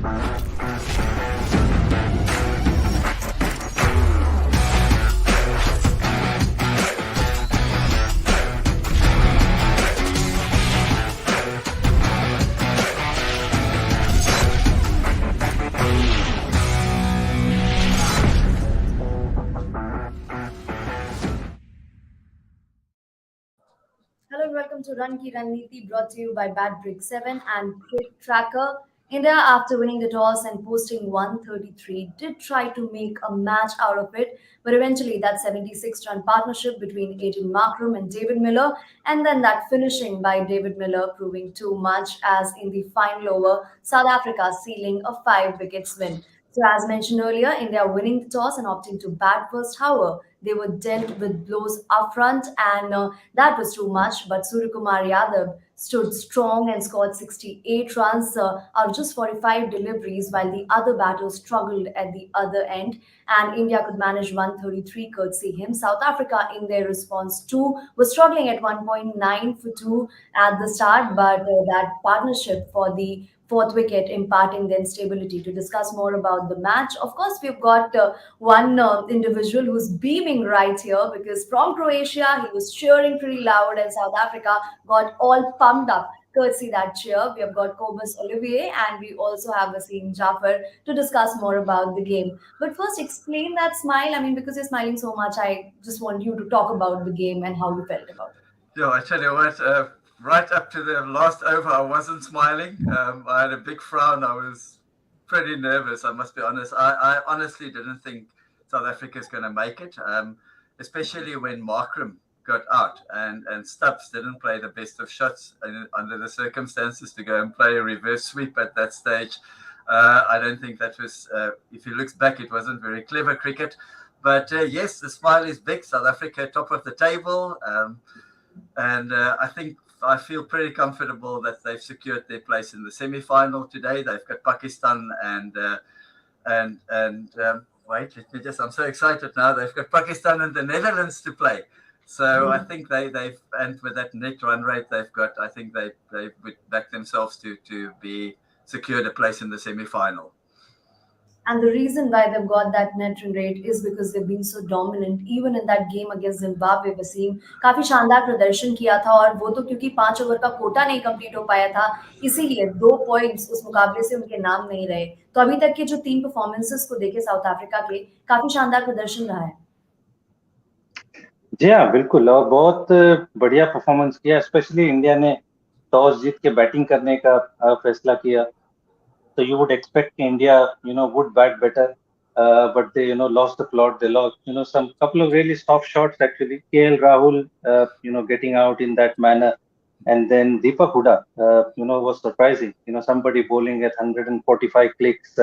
Hello and welcome to Runneeti, brought to you by Bad Brick 7 and CricTracker. India, after winning the toss and posting 133, did try to make a match out of it, but eventually that 76-run partnership between Aiden Markram and David Miller, and then that finishing by David Miller proving too much as in the final over, South Africa sealing a 5 wickets win. So, as mentioned earlier, India winning the toss and opting to bat first. However, they were dealt with blows up front, and that was too much. But Suryakumar Yadav stood strong and scored 68 runs out of just 45 deliveries, while the other batters struggled at the other end. And India could manage 133 courtesy him. South Africa, in their response too, was struggling at 1.9 for 2 at the start, but that partnership for the fourth wicket, imparting them stability. To discuss more about the match, of course, we've got one individual who's beaming right here because from Croatia, he was cheering pretty loud, and South Africa got all pumped up. Courtesy that cheer, we have got Cobus Olivier and we also have Wasim Jaffer to discuss more about the game. But first, explain that smile. I mean, because you're smiling so much, I just want you to talk about the game and how you felt about it. Yeah, I tell you what, right up to the last over, I wasn't smiling. I had a big frown. I was pretty nervous, I must be honest. I honestly didn't think South Africa's going to make it, especially when Markram got out and Stubbs didn't play the best of shots under the circumstances to go and play a reverse sweep at that stage. I don't think that was, if he looks back, it wasn't very clever cricket. But yes, the smile is big. South Africa top of the table. And I feel pretty comfortable that they've secured their place in the semi-final today. They've got Pakistan wait, let me just, I'm so excited now. They've got Pakistan and the Netherlands to play. So I think they've and with that net run rate they've got, I think they would back themselves to be secured a place in the semi-final. And the reason why they've got that net run rate is because they've been so dominant. Even in that game against Zimbabwe, Wasim काफी शानदार प्रदर्शन किया था और वो तो क्योंकि 5 over का कोटा नहीं कंप्लीट हो पाया था, इसीलिए 2 पॉइंट्स उस मुकाबले से उनके नाम नहीं रहे. तो अभी तक के जो 3 परफॉर्मेंसेस को देखे साउथ अफ्रीका के, काफी शानदार प्रदर्शन रहा है. जी हाँ, बिल्कुल. और बहुत बढ़िया परफॉर्मेंस किया. स्पेशली इंडिया ने टॉस जीत के बैटिंग करने का फैसला किया. So you would expect India, would bat better, but they, lost the plot. They lost, some couple of really soft shots actually. KL Rahul, getting out in that manner, and then Deepak Huda, was surprising. Somebody bowling at 145 clicks.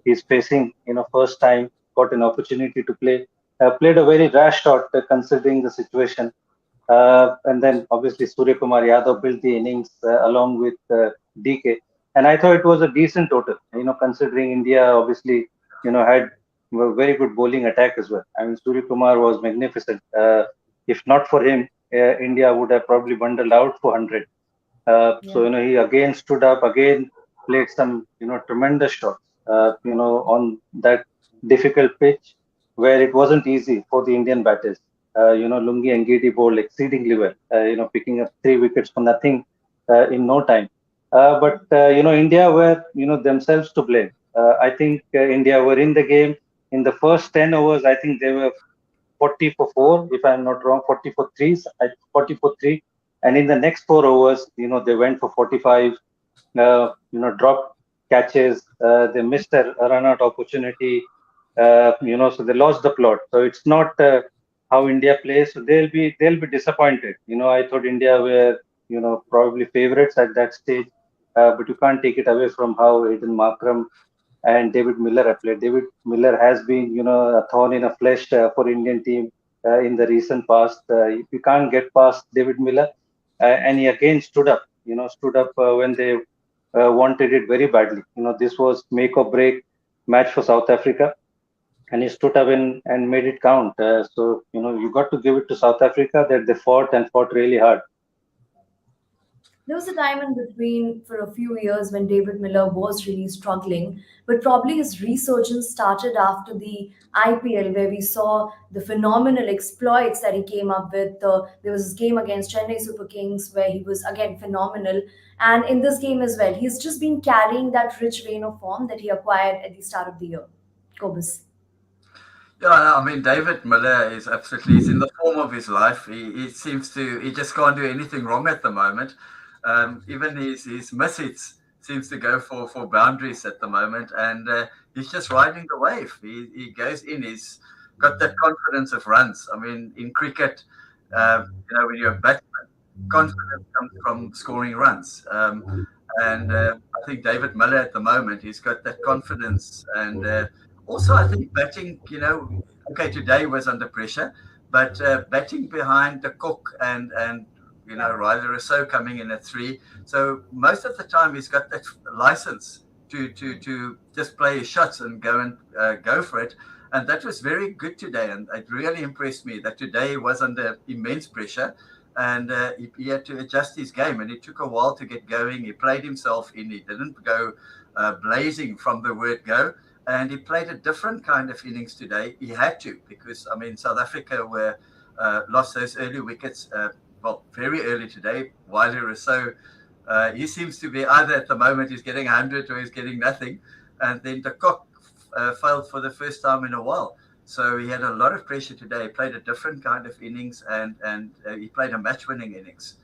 He's facing, first time got an opportunity to play. Played a very rash shot considering the situation. And then obviously Surya Kumar Yadav built the innings along with DK. And I thought it was a decent total, considering India obviously, had a very good bowling attack as well. I mean, Surya Kumar was magnificent. If not for him, India would have probably bundled out for 100. So, he again stood up, again played some, tremendous shots, on that difficult pitch where it wasn't easy for the Indian batters. Lungi and Gidi bowled exceedingly well, picking up 3 wickets for nothing in no time. But India were, themselves to blame. I think India were in the game in the first 10 overs. I think they were 40 for 4, if I'm not wrong, 40 for 3, 40 for 3. And in the next 4 overs, they went for 45, dropped catches. They missed a run-out opportunity, so they lost the plot. So it's not how India plays. So they'll be disappointed. I thought India were, probably favorites at that stage. But you can't take it away from how Aiden Markram and David Miller have played. David Miller has been, a thorn in a flesh for Indian team in the recent past. You can't get past David Miller, and he again stood up. When they wanted it very badly. This was make or break match for South Africa, and he stood up and made it count. You got to give it to South Africa that they fought and fought really hard. There was a time in between for a few years when David Miller was really struggling, but probably his resurgence started after the IPL, where we saw the phenomenal exploits that he came up with. There was this game against Chennai Super Kings where he was again phenomenal, and in this game as well, he's just been carrying that rich vein of form that he acquired at the start of the year. Kobus. Yeah, I mean, David Miller is absolutely, he's in the form of his life. He seems to, he just can't do anything wrong at the moment. Even his misses seems to go for boundaries at the moment. And he's just riding the wave. He goes in, he's got that confidence of runs. I mean, in cricket, when you're a batsman, confidence comes from scoring runs. I think David Miller at the moment, he's got that confidence. And also, I think batting, okay, today was under pressure, but batting behind the Cook and Riley Rousseau coming in at three. So most of the time, he's got that license to just play his shots and go for it. And that was very good today. And it really impressed me that today he was under immense pressure and he had to adjust his game. And it took a while to get going. He played himself in. He didn't go blazing from the word go. And he played a different kind of innings today. He had to, because, I mean, South Africa were lost those early wickets, very early today. Wiley Rousseau, he seems to be either at the moment he's getting 100 or he's getting nothing. And then the Cock failed for the first time in a while. So he had a lot of pressure today. He played a different kind of innings and he played a match-winning innings.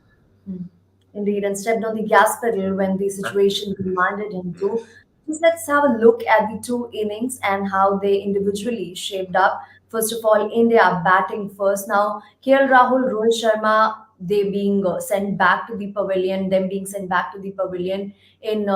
Mm. Indeed, and stepped on the gas pedal when the situation demanded him to. Just let's have a look at the two innings and how they individually shaped up. First of all, India batting first. Now, KL Rahul, Rohit Sharma, they being sent back to the pavilion, them being sent back to the pavilion in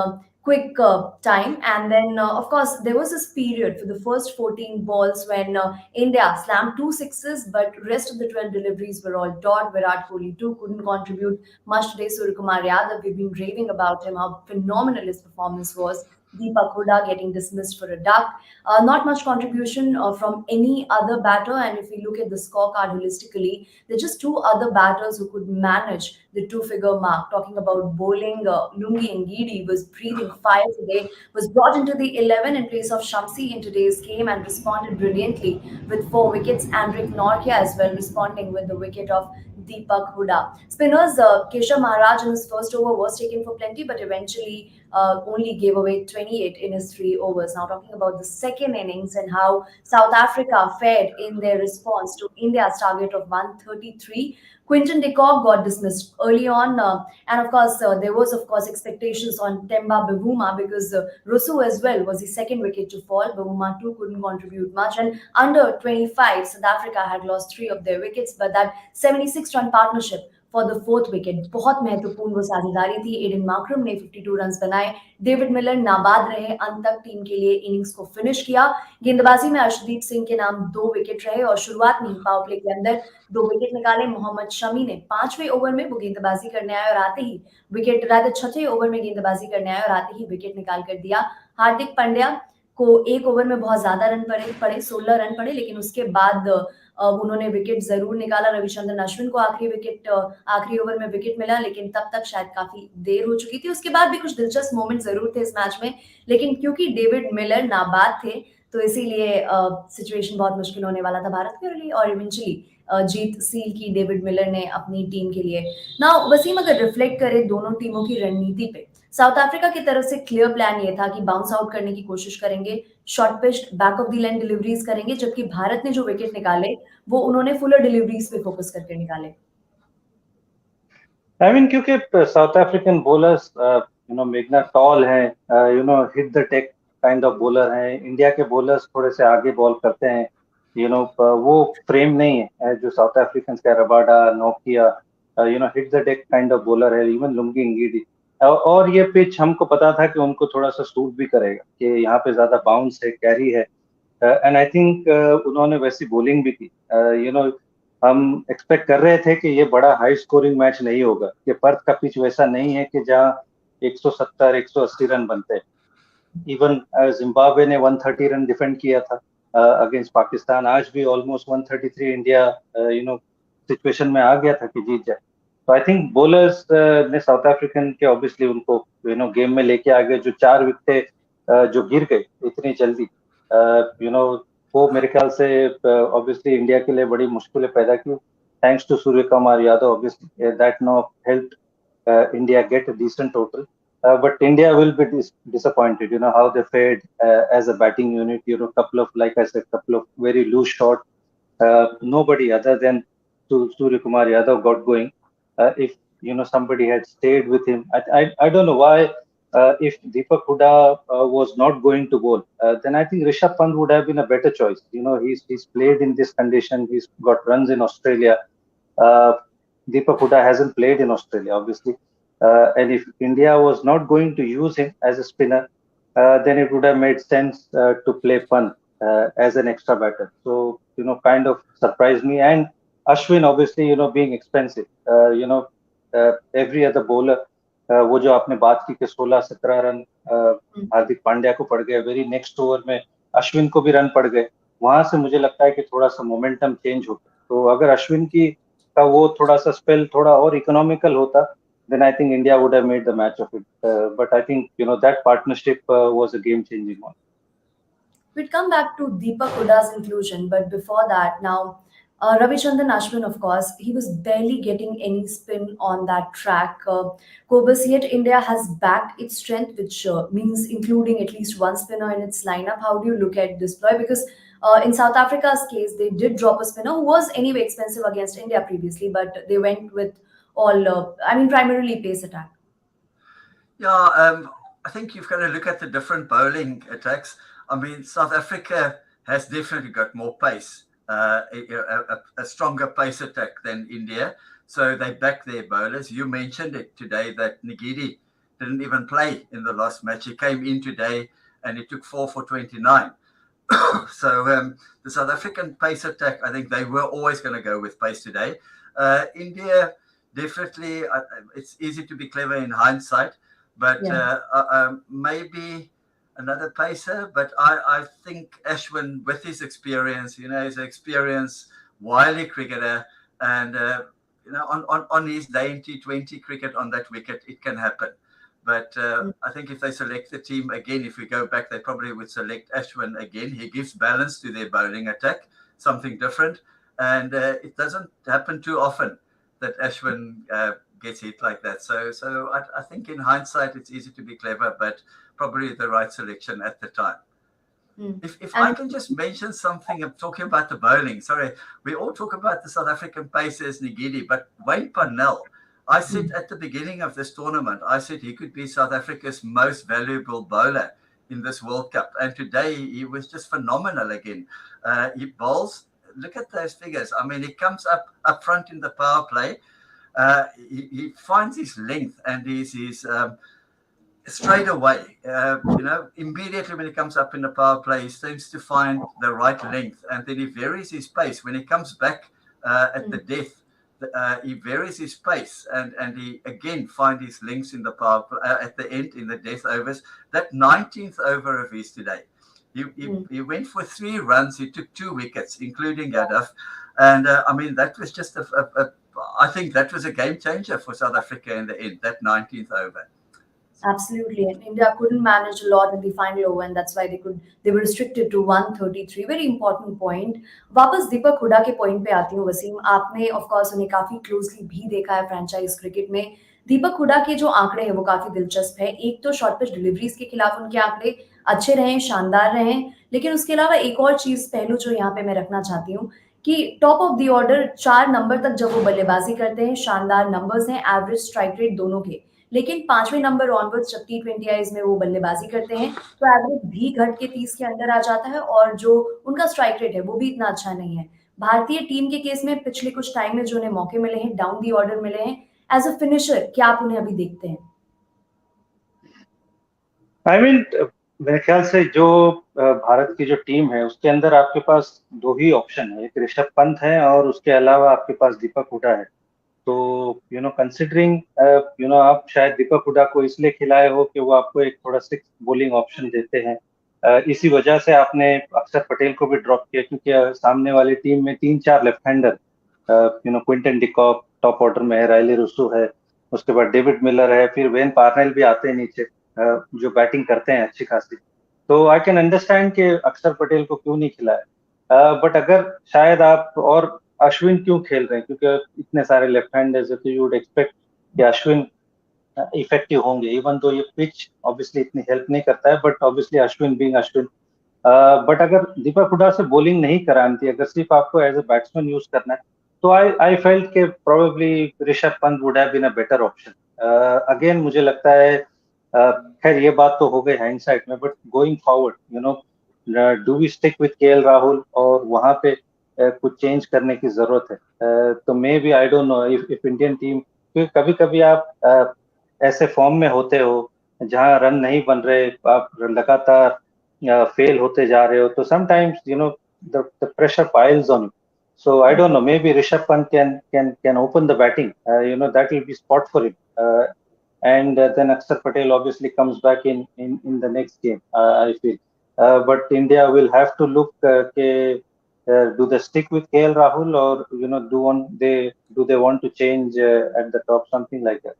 quick time. And then, of course, there was this period for the first 14 balls when India slammed two sixes, but rest of the 12 deliveries were all dot. Virat Kohli too couldn't contribute much today. Suryakumar Yadav, we've been raving about him, how phenomenal his performance was. Deepak Huda getting dismissed for a duck. Not much contribution from any other batter. And if we look at the scorecard holistically, there are just two other batters who could manage the two-figure mark. Talking about bowling, Lungi Ngidi was breathing fire today, was brought into the 11 in place of Shamsi in today's game and responded brilliantly with four wickets. And Rick Norkia as well responding with the wicket of Deepak Huda. Spinners, Keshav Maharaj in his first over was taken for plenty, but eventually only gave away 28 in his 3 overs. Now, talking about the second innings and how South Africa fared in their response to India's target of 133. Quinton de Kock got dismissed early on, and of course, there was of course expectations on Temba Bavuma because Rusu as well was the second wicket to fall. Bavuma too couldn't contribute much, and under 25, South Africa had lost three of their wickets, but that 76-run partnership for the fourth wicket बहुत महत्वपूर्ण वो साझेदारी थी. Aiden Markram ने 52 run बनाए. David Miller नाबाद रहे, अंत तक टीम के लिए इनिंग्स को फिनिश किया. गेंदबाजी में अर्शदीप सिंह के नाम 2 विकेट रहे और शुरुआत में ही पावर प्ले के अंदर 2 विकेट निकाले. मोहम्मद शमी ने 5वें ओवर में वो गेंदबाजी करने आए और आते ही विकेट, रात 6वें ओवर में गेंदबाजी करने आए और आते ही विकेट निकाल कर दिया. हार्दिक पांड्या को एक ओवर में बहुत ज्यादा रन पड़े 16 रन पड़े, लेकिन उसके बाद उन्होंने विकेट जरूर निकाला. रविचंद्रन अश्विन को आखिरी ओवर में विकेट मिला, लेकिन तब तक शायद काफी देर हो चुकी थी. उसके बाद भी कुछ दिलचस्प मोमेंट जरूर थे इस मैच में, लेकिन क्योंकि डेविड मिलर नाबाद थे तो इसीलिए सिचुएशन बहुत मुश्किल होने वाला था भारत के लिए और इवेंचुअली जीत सील की डेविड मिलर ने अपनी टीम के लिए. ना वसीम, अगर रिफ्लेक्ट करें दोनों टीमों की रणनीति पे, साउथ अफ्रीका की तरफ से क्लियर प्लान ये था कि बाउंस आउट करने की कोशिश करेंगे, short pitch back of the line deliveries करेंगे, जबकि भारत ने जो विकेट निकाले वो उन्होंने फुलर डिलीवरीज पे फोकस करके निकाले. I mean, क्योंकि साउथ अफ्रीकन बॉलर्स मेघना टॉल हैं, hit the deck kind of bowler हैं. इंडिया के बॉलर्स थोड़े से आगे बॉल करते हैं. वो फ्रेम नहीं है जो साउथ अफ्रीकन का रबाडा, नोकिया, hit the deck kind of bowler है. Even Lungi Ngidi. और ये पिच हमको पता था कि उनको थोड़ा सा सूट भी करेगा कि यहाँ पे ज्यादा बाउंस है, कैरी है. एंड आई थिंक उन्होंने वैसी बॉलिंग भी की. हम एक्सपेक्ट कर रहे थे कि ये बड़ा हाई स्कोरिंग मैच नहीं होगा. कि पर्थ का पिच वैसा नहीं है कि जहाँ 170 180 रन बनते हैं. इवन जिम्बाब्वे ने 130 रन डिफेंड किया था अगेंस्ट पाकिस्तान. आज भी ऑलमोस्ट 133 इंडिया सिचुएशन में आ गया था कि जीत जाए. तो आई थिंक बोलर्स ने साउथ अफ्रीकन के ऑब्वियसली उनको गेम में लेके आ गए। जो 4 विकेटें जो गिर गई इतनी जल्दी, वो मेरे ख्याल से ऑब्वियसली इंडिया के लिए बड़ी मुश्किलें पैदा की। Thanks to Surya Kumar Yadav, obviously that no help India get a decent total. But India will be disappointed. You know how they fared as a batting unit. Couple of, like I said, couple of very loose shots. Nobody other than Surya Kumar Yadav got going. If somebody had stayed with him, I don't know why. If Deepak Huda was not going to bowl, then I think Rishabh Pant would have been a better choice. He's played in this condition. He's got runs in Australia. Uh, Deepak Huda hasn't played in Australia, obviously. And if India was not going to use him as a spinner, then it would have made sense to play Pant as an extra batter. So, kind of surprised me. And Ashwin, obviously, being expensive. Every other bowler, वो जो आपने बात की कि 16-17 run Hardik Pandya को पड़ गए, very next over में अश्विन को भी रन पड़ गए। वहां से मुझे लगता है कि थोड़ा सा मोमेंटम चेंज हो गया। तो अगर अश्विन की का वो थोड़ा सा स्पेल थोड़ा और इकोनॉमिकल होता, then I think India would have made the match of it. But I think that partnership was a game-changing one. We'd come back to Deepak Huda's inclusion, but before that, now Ravichandran Ashwin, of course, he was barely getting any spin on that track. Cobus, yet India has backed its strength, which means including at least one spinner in its lineup. How do you look at this ploy? Because in South Africa's case, they did drop a spinner who was anyway expensive against India previously, but they went with primarily pace attack. Yeah, I think you've got to look at the different bowling attacks. I mean, South Africa has definitely got more pace, a stronger pace attack than India. So they back their bowlers. You mentioned it today that Ngidi didn't even play in the last match. He came in today and he took 4 for 29. So the South African pace attack, I think they were always going to go with pace today. India, definitely, it's easy to be clever in hindsight, but maybe another pacer. But I think Ashwin, with his experience, he's an experienced, wily cricketer, and on his day in T20 cricket on that wicket, it can happen. But I think if they select the team again, if we go back, they probably would select Ashwin again. He gives balance to their bowling attack, something different. And it doesn't happen too often that Ashwin gets hit like that. So I think in hindsight, it's easy to be clever, but probably the right selection at the time. If I can just mention something, I'm talking about the bowling. Sorry, we all talk about the South African pacers, Ngidi, but Wayne Parnell, I said at the beginning of this tournament, I said he could be South Africa's most valuable bowler in this World Cup. And today he was just phenomenal again. He bowls, look at those figures. I mean, he comes up front in the power play. He finds his length and his straight away, immediately when he comes up in the power play, he seems to find the right length, and then he varies his pace. When he comes back at the death, he varies his pace, and he again finds his lengths in the power play, at the end in the death overs. That 19th over of his today, he went for 3 runs. He took 2 wickets, including Yadav, and that was just I think that was a game changer for South Africa in the end. That 19th over. Absolutely, and India couldn't manage a lot in the final over, and that's why they were restricted to 133. Very important point. वापस दीपक हुडा के point पे आती हूँ वसीम, आपने of course उन्हें काफी closely भी देखा है फ्रेंचाइज क्रिकेट में। दीपक हुडा के जो आंकड़े हैं वो काफी दिलचस्प है। एक तो शॉर्ट पिच डिलीवरीज के खिलाफ उनके आंकड़े अच्छे रहे, शानदार रहे, लेकिन उसके अलावा एक और चीज पहलू जो यहाँ पे मैं रखना चाहती हूँ कि top of the order 4 number तक जब वो बल्लेबाजी करते हैं, शानदार नंबर्स हैं, एवरेज स्ट्राइक रेट दोनों के, लेकिन 5वें नंबर ऑनवर्ड्स जब T20 आईज में वो बल्लेबाजी करते हैं तो एवरेज भी घट के 30 के अंदर आ जाता है, और जो उनका स्ट्राइक रेट है वो भी इतना अच्छा नहीं है। भारतीय टीम के केस में पिछले कुछ टाइम में जो उन्हें मौके मिले हैं, डाउन दी ऑर्डर मिले हैं एज अ फिनिशर, क्या आप उन्हें अभी देखते हैं? मेरे ख्याल से जो भारत की जो टीम है उसके अंदर आपके पास 2 ही ऑप्शन है, एक ऋषभ पंत है और उसके अलावा आपके पास दीपक हुडा है। तो कंसिडरिंग आप शायद दीपक हुडा को इसलिए खिलाए हो कि वो आपको एक थोड़ा 6 बॉलिंग ऑप्शन देते हैं। इसी वजह से आपने अक्षर पटेल को भी ड्रॉप किया, क्योंकि सामने वाली टीम में 3-4 left hander, Quinton de Kock, top order में है, रायली रुसू है, उसके बाद डेविड मिलर है, फिर वेन पार्नेल भी आते हैं नीचे, जो बैटिंग करते हैं अच्छी खासी। तो आई कैन अंडरस्टैंड कि अक्षर पटेल को क्यों नहीं खिलाया, बट अगर शायद आप, और अश्विन क्यों खेल रहे हैं, क्योंकि इतने सारे लेफ्ट हैंडर्स है, तो यू वुड एक्सपेक्ट कि अश्विन इफेक्टिव होंगे, इवन तो ये पिच ऑब्वियसली इतनी हेल्प नहीं करता है, but obviously Ashwin being Ashwin. But अगर दीपक हुडा से बॉलिंग नहीं करानी थी, अगर सिर्फ आपको एज अ बैट्समैन यूज करना है, तो आई फेल्ट के probably Rishabh Pant would have been a better option. Again मुझे लगता है, खैर ये बात तो हो गई हाइंडसाइट में, but going forward do we stick with KL Rahul, और वहां पे कुछ चेंज करने की जरूरत है। तो maybe I don't know if Indian team, क्योंकि कभी कभी आप ऐसे फॉर्म में होते हो जहां रन नहीं बन रहे, आप लगातार फेल होते जा रहे हो, तो sometimes the pressure piles on you. So I don't know, maybe Rishabh Pant can open the batting, that will be spot for him, and then Akshar Patel obviously comes back in the next game, I feel. But India will have to look, do they stick with KL Rahul, or do they want to change at the top, something like that.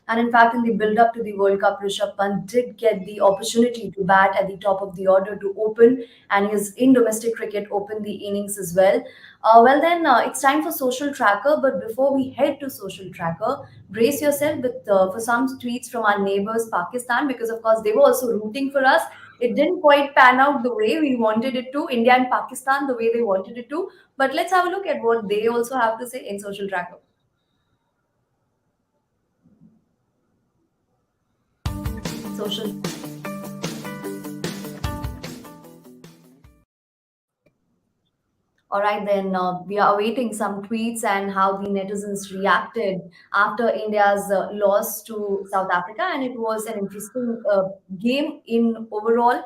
And in fact, in the build up to the World Cup, Rishabh Pant did get the opportunity to bat at the top of the order to open, and his in domestic cricket opened the innings as well. It's time for social tracker. But before we head to social tracker, brace yourself with for some tweets from our neighbors, Pakistan, because of course they were also rooting for us. It didn't quite pan out the way we wanted it to. India and Pakistan, the way they wanted it to. But let's have a look at what they also have to say in social tracker. Social. All right, then we are awaiting some tweets and how the netizens reacted after India's loss to South Africa, and it was an interesting game in overall.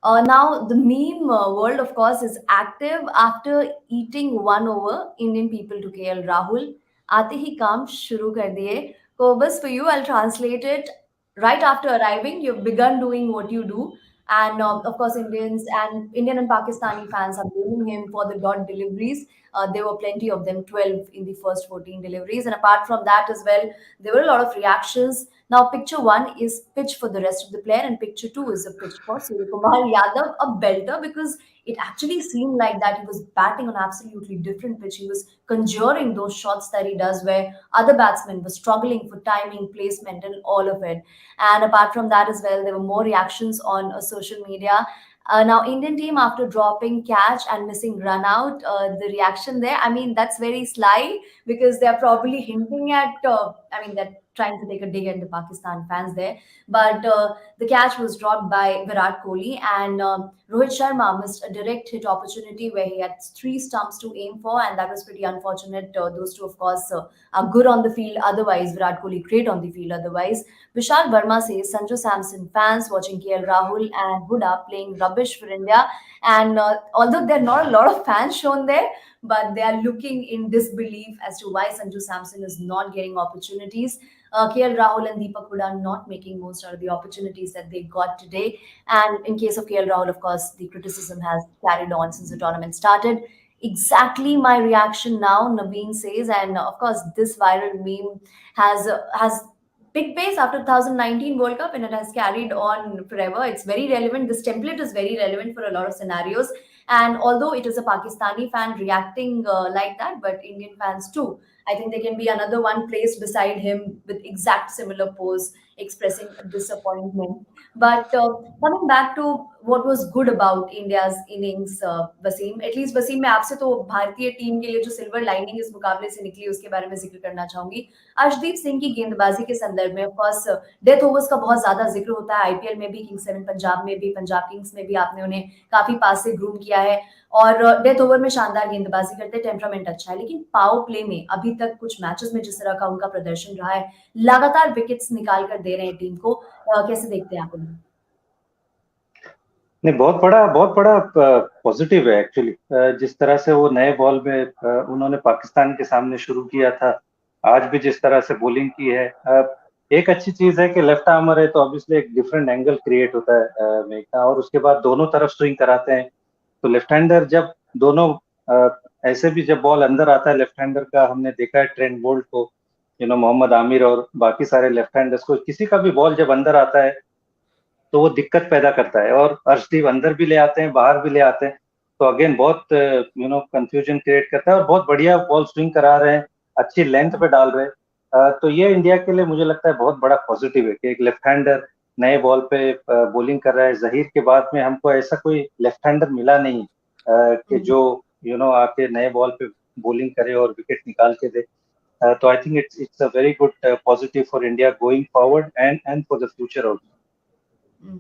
Now, the meme world, of course, is active after eating one over. Indian people to KL Rahul. आते ही काम शुरू कर दिए. Kobus, for you, I'll translate it. Right after arriving, you've begun doing what you do. And of course, Indian and Pakistani fans are blaming him for the dot deliveries. There were plenty of them, 12 in the first 14 deliveries. And apart from that as well, there were a lot of reactions. Now, picture one is pitch for the rest of the player, and picture two is a pitch for Suryakumar Yadav, a belter, because it actually seemed like that he was batting on absolutely different pitch. He was conjuring those shots that he does, where other batsmen were struggling for timing, placement, and all of it. And apart from that as well, there were more reactions on social media. Now, Indian team after dropping catch and missing run out, the reaction there, I mean, that's very sly because they're probably hinting at, they're trying to take a dig at the Pakistan fans there. But the catch was dropped by Virat Kohli, and Rohit Sharma missed a direct hit opportunity where he had three stumps to aim for, and that was pretty unfortunate. Those two, of course, are good on the field. Otherwise, Virat Kohli great on the field. Otherwise, Vishal Verma says Sanju Samson fans watching KL Rahul and Huda playing rubbish for India. And although there are not a lot of fans shown there, but they are looking in disbelief as to why Sanju Samson is not getting opportunities. KL Rahul and Deepak Huda are not making most out of the opportunities that they got today. And in case of KL Rahul, of course, the criticism has carried on since the tournament started. Exactly my reaction now, Naveen says, and of course, this viral meme has big pace after 2019 World Cup, and it has carried on forever. It's very relevant. This template is very relevant for a lot of scenarios. And although it is a Pakistani fan reacting like that, but Indian fans too, I think there can be another one placed beside him with exact similar pose expressing disappointment. But coming back to what was good about India's innings, Wasim, at least Wasim, मैं आपसे तो भारतीय team के लिए जो silver lining इस मुकाबले से निकली उसके बारे में जिक्र करना चाहूंगी. अर्शदीप सिंह की गेंदबाजी के संदर्भ में, ऑफ कोर्स, डेथ ओवर्स का बहुत ज्यादा जिक्र होता है. आईपीएल में भी, किंग्स 7 पंजाब में भी, पंजाब किंग्स में भी आपने उन्हें काफी पास से ग्रूम किया है और डेथ ओवर में शानदार गेंदबाजी करते, टेम्परामेंट अच्छा है. लेकिन पावर प्ले में अभी तक कुछ मैचेस में जिस तरह का उनका प्रदर्शन रहा है, लगातार विकेट्स निकाल कर दे रहे हैं टीम को. कैसे देखते हैं आप उन्हें? नहीं, बहुत बड़ा पॉजिटिव है एक्चुअली, जिस तरह से वो नए बॉल में उन्होंने पाकिस्तान के सामने शुरू किया था, आज भी जिस तरह से बॉलिंग की है. एक अच्छी चीज है कि लेफ्ट आर्मर है तो ऑब्वियसली एक डिफरेंट एंगल क्रिएट होता है मेक का, और उसके बाद दोनों तरफ स्विंग कराते हैं. तो लेफ्ट हैंडर जब दोनों ऐसे भी जब बॉल अंदर आता है लेफ्ट हैंडर का, हमने देखा है ट्रेंट बोल्ट को, मोहम्मद आमिर और बाकी सारे लेफ्ट हैंडर्स को, किसी का भी बॉल जब अंदर आता है तो वो दिक्कत पैदा करता है, और अर्शदीप अंदर भी ले आते हैं, बाहर भी ले आते हैं, तो अगेन बहुत कंफ्यूजन क्रिएट करता है, और बहुत बढ़िया बॉल स्विंग करा रहे हैं, अच्छी लेंथ पे डाल रहे हैं। तो ये इंडिया के लिए मुझे लगता है बहुत बड़ा पॉजिटिव है कि एक लेफ्ट हैंडर नए बॉल पे बॉलिंग कर रहा है। जहीर के बाद में हमको ऐसा कोई लेफ्ट हैंडर मिला नहीं कि जो आके नए बॉल पे बॉलिंग करे और विकेट निकाल के दे। तो I think it's a very good positive for India going forward and for the future also. Mm.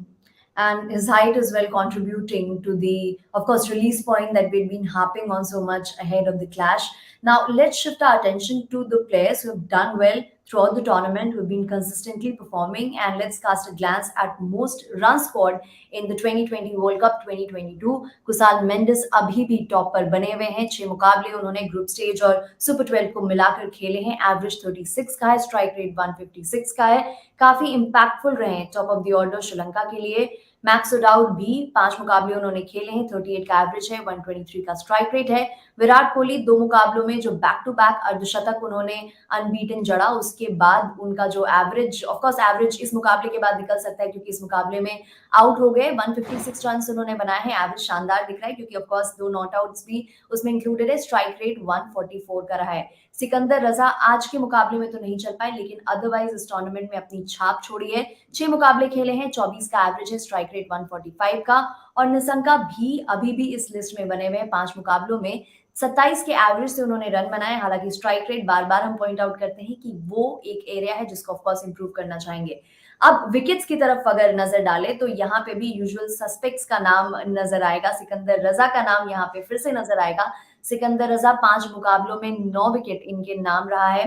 And his height is well contributing to the, of course, release point that we've been harping on so much ahead of the clash. Now, let's shift our attention to the players who have done well throughout the tournament, who have been consistently performing, and let's cast a glance at most run scored in the 2020 World Cup 2022. Kusal Mendis अभी भी top पर बने हुए हैं। 6 मुकाबले उन्होंने group stage और super 12 को मिलाकर खेले हैं। एवरेज 36 का है, स्ट्राइक रेट 156 का है। काफी इंपैक्टफुल रहे हैं top of the order Sri Lanka के लिए। मैक्स ओडाउड भी 5 मुकाबले उन्होंने खेले हैं, 38 का एवरेज है, 123 का स्ट्राइक रेट है। विराट कोहली 2 मुकाबलों में जो बैक टू बैक अर्धशतक उन्होंने अनबीटन जड़ा, उसके बाद उनका जो एवरेज, ऑफ कोर्स एवरेज इस मुकाबले के बाद निकल सकता है क्योंकि इस मुकाबले में आउट हो गए। 156 रन उन्होंने बनाए हैं, एवरेज शानदार दिख रहा है क्योंकि ऑफ कोर्स 2 नॉट आउट्स भी उसमें इंक्लूडेड है। स्ट्राइक रेट 144 का रहा है। सिकंदर रजा आज के मुकाबले में तो नहीं चल पाए, लेकिन अदरवाइज इस टूर्नामेंट में अपनी छाप छोड़ी है। 6 मुकाबले खेले हैं, 24 का एवरेज है, स्ट्राइक रेट 145 का। और निसंका भी अभी भी इस लिस्ट में बने हुए हैं। 5 मुकाबलों में 27 के एवरेज से उन्होंने रन बनाए। हालांकि स्ट्राइक रेट बार बार हम पॉइंट आउट करते हैं कि वो एक एरिया है जिसको ऑफकोर्स इंप्रूव करना चाहेंगे। अब विकेट्स की तरफ अगर नजर डालें तो यहाँ पे भी यूजुअल सस्पेक्ट्स का नाम नजर आएगा। सिकंदर रजा का नाम यहाँ पे फिर से नजर आएगा। सिकंदर रजा 5 मुकाबलों में 9 विकेट इनके नाम रहा है।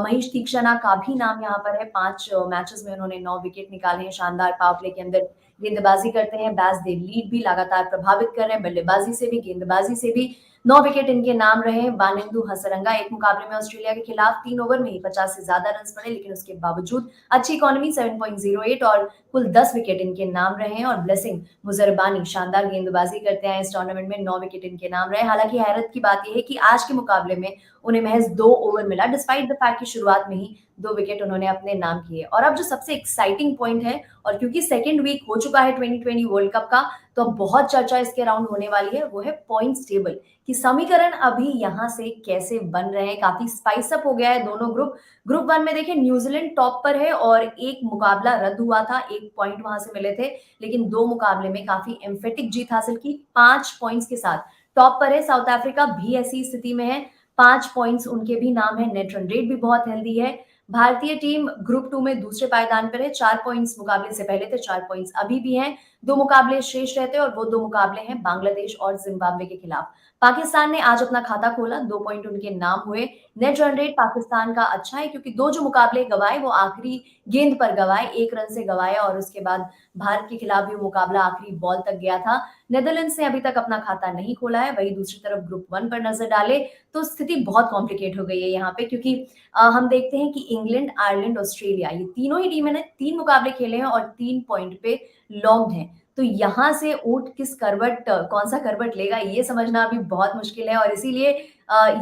महेश तीक्षणा का भी नाम यहाँ पर है। 5 मैचेस में उन्होंने 9 विकेट निकाले हैं। शानदार पावर प्ले के अंदर गेंदबाजी करते हैं। बैस दे लीड भी लगातार प्रभावित कर रहे हैं, बल्लेबाजी से भी गेंदबाजी से भी। 9 विकेट इनके नाम रहे। बानिंदु हसरंगा 1 मुकाबले में ऑस्ट्रेलिया के खिलाफ 3 ओवर में ही 50 से ज्यादा रन पड़े, लेकिन उसके बावजूद अच्छी इकोनॉमी 7.08 और कुल 10 विकेट इनके नाम रहे हैं। और ब्लेसिंग मुजरबानी शानदार गेंदबाजी करते हैं इस टूर्नामेंट में, 9 विकेट इनके नाम रहे। हालांकि हैरत की बात यह है कि आज के मुकाबले में उन्हें महज 2 ओवर मिला, डिस्पाइट द फैक्ट कि शुरुआत में ही 2 विकेट उन्होंने अपने नाम किए। और अब जो सबसे एक्साइटिंग पॉइंट है, और क्योंकि सेकेंड वीक हो चुका है 2020 वर्ल्ड कप का, तो अब बहुत चर्चा इसके अराउंड होने वाली है, वो है पॉइंट्स टेबल कि समीकरण अभी यहाँ से कैसे बन रहे हैं। काफी स्पाइस अप हो गया है दोनों ग्रुप। ग्रुप 1 में देखिए न्यूजीलैंड टॉप पर है और 1 मुकाबला रद्द हुआ था, 1 पॉइंट वहां से मिले थे, लेकिन 2 मुकाबले में काफी एम्फेटिक जीत हासिल की, 5 पॉइंट्स के साथ टॉप पर है। साउथ अफ्रीका भी ऐसी स्थिति में है, 5 पॉइंट्स उनके भी नाम है। नेट रन रेट भी बहुत हेल्दी है। भारतीय टीम ग्रुप 2 में दूसरे पायदान पर है, 4 पॉइंट्स मुकाबले से पहले थे, 4 पॉइंट्स अभी भी हैं। 2 मुकाबले शेष रहते हैं और वो 2 मुकाबले हैं बांग्लादेश और जिम्बाब्वे के खिलाफ। पाकिस्तान ने आज अपना खाता खोला, 2 पॉइंट उनके नाम हुए। नेट रन रेट पाकिस्तान का अच्छा है क्योंकि दो जो मुकाबले गवाए वो आखिरी गेंद पर गवाए, 1 रन से गवाए, और उसके बाद भारत के खिलाफ भी मुकाबला आखिरी बॉल तक गया था। नेदरलैंड्स ने अभी तक अपना खाता नहीं खोला है। वही दूसरी तरफ ग्रुप 1 पर नजर डाले तो स्थिति बहुत कॉम्प्लिकेट हो गई है यहाँ पे, क्योंकि हम देखते हैं कि इंग्लैंड, आयरलैंड, ऑस्ट्रेलिया, ये तीनों ही टीमें ने 3 मुकाबले खेले हैं और 3 पॉइंट पे लॉन्ग हैं। तो यहाँ से ऊंट किस करवट, कौन सा करवट लेगा, ये समझना अभी बहुत मुश्किल है। और इसीलिए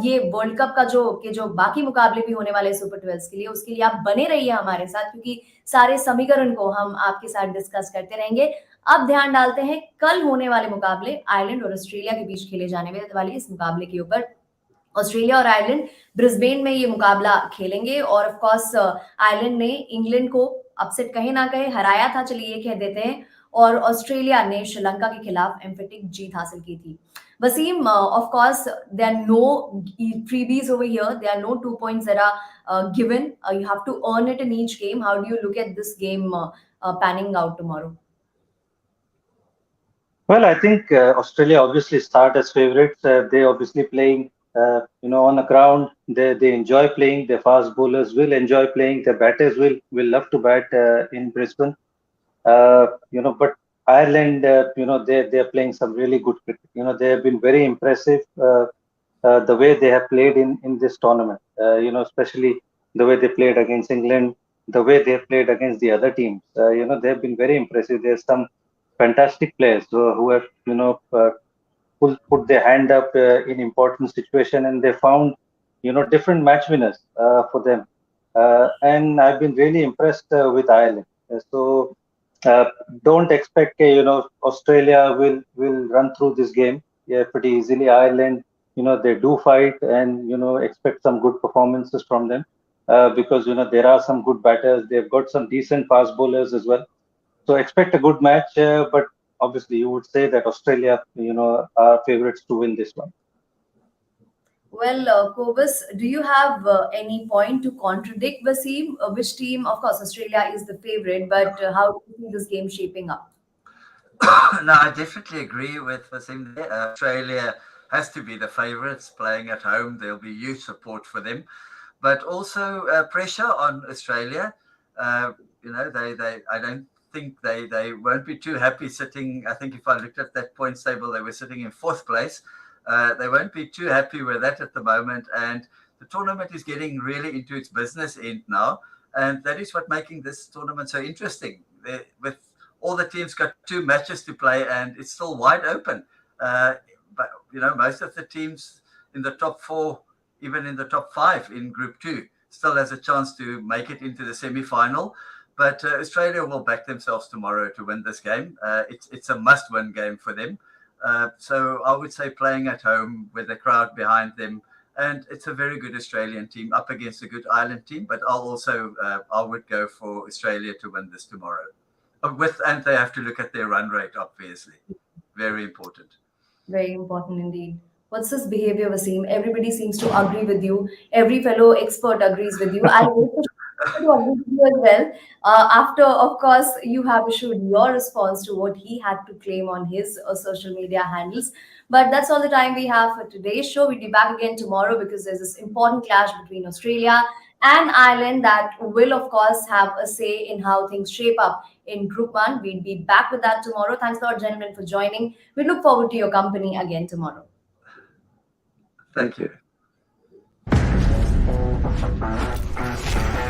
ये वर्ल्ड कप का जो बाकी मुकाबले भी होने वाले सुपर 12 के लिए, उसके लिए आप बने रहिए हमारे साथ, क्योंकि सारे समीकरण को हम आपके साथ डिस्कस करते रहेंगे। अब ध्यान डालते हैं कल होने वाले मुकाबले, आयरलैंड और ऑस्ट्रेलिया के बीच खेले जाने वाले इस मुकाबले के ऊपर। ऑस्ट्रेलिया और आयरलैंड ब्रिस्बेन में ये मुकाबला खेलेंगे और ऑफ कोर्स आयरलैंड ने इंग्लैंड को अपसेट कहे ना कहे हराया था, चलिए ये कह देते हैं, और ऑस्ट्रेलिया ने श्रीलंका के खिलाफ एम्फेटिक जीत हासिल की थी। Wasim, of course, there are no freebies over here. There are no 2 points that are given. You have to earn it in each game. How do you look at this game panning out tomorrow? Well, I think Australia obviously start as favorites. They obviously playing, on the ground. They enjoy playing. Their fast bowlers will enjoy playing. Their batters will love to bat in Brisbane. But Ireland, they are playing some really good cricket. They have been very impressive the way they have played in this tournament. Especially the way they played against England, the way they have played against the other teams. They have been very impressive. There's some fantastic players who have put their hand up in important situation, and they found, different match winners for them. And I've been really impressed with Ireland. So uh, don't expect, Australia will run through this game, yeah, pretty easily. Ireland, they do fight, and expect some good performances from them, because there are some good batters. They've got some decent fast bowlers as well. So expect a good match, but obviously you would say that Australia, are favorites to win this one. Well, Kobus, do you have any point to contradict Wasim? Which team? Of course, Australia is the favorite, but how do you see this game shaping up? No, I definitely agree with Wasim there. Australia has to be the favourites playing at home. There'll be huge support for them, but also pressure on Australia. Uh, I don't think they won't be too happy sitting. I think if I looked at that points table, they were sitting in fourth place. They won't be too happy with that at the moment, and the tournament is getting really into its business end now, and that is what making this tournament so interesting. With all the teams got two matches to play, and it's still wide open. Uh, but most of the teams in the top four, even in the top five in Group Two, still has a chance to make it into the semi-final. But Australia will back themselves tomorrow to win this game. It's a must-win game for them. So I would say playing at home with the crowd behind them, and it's a very good Australian team up against a good Ireland team. But I would go for Australia to win this tomorrow. And they have to look at their run rate, obviously. Very important. Very important indeed. What's this behavior, Wasim? Everybody seems to agree with you. Every fellow expert agrees with you. I'll wait for Shah to agree with you as well. After, of course, you have issued your response to what he had to claim on his social media handles. But that's all the time we have for today's show. We'll be back again tomorrow because there's this important clash between Australia and Ireland that will, of course, have a say in how things shape up in Group 1. We'll be back with that tomorrow. Thanks a lot, gentlemen, for joining. We look forward to your company again tomorrow. Thank Thank you. you.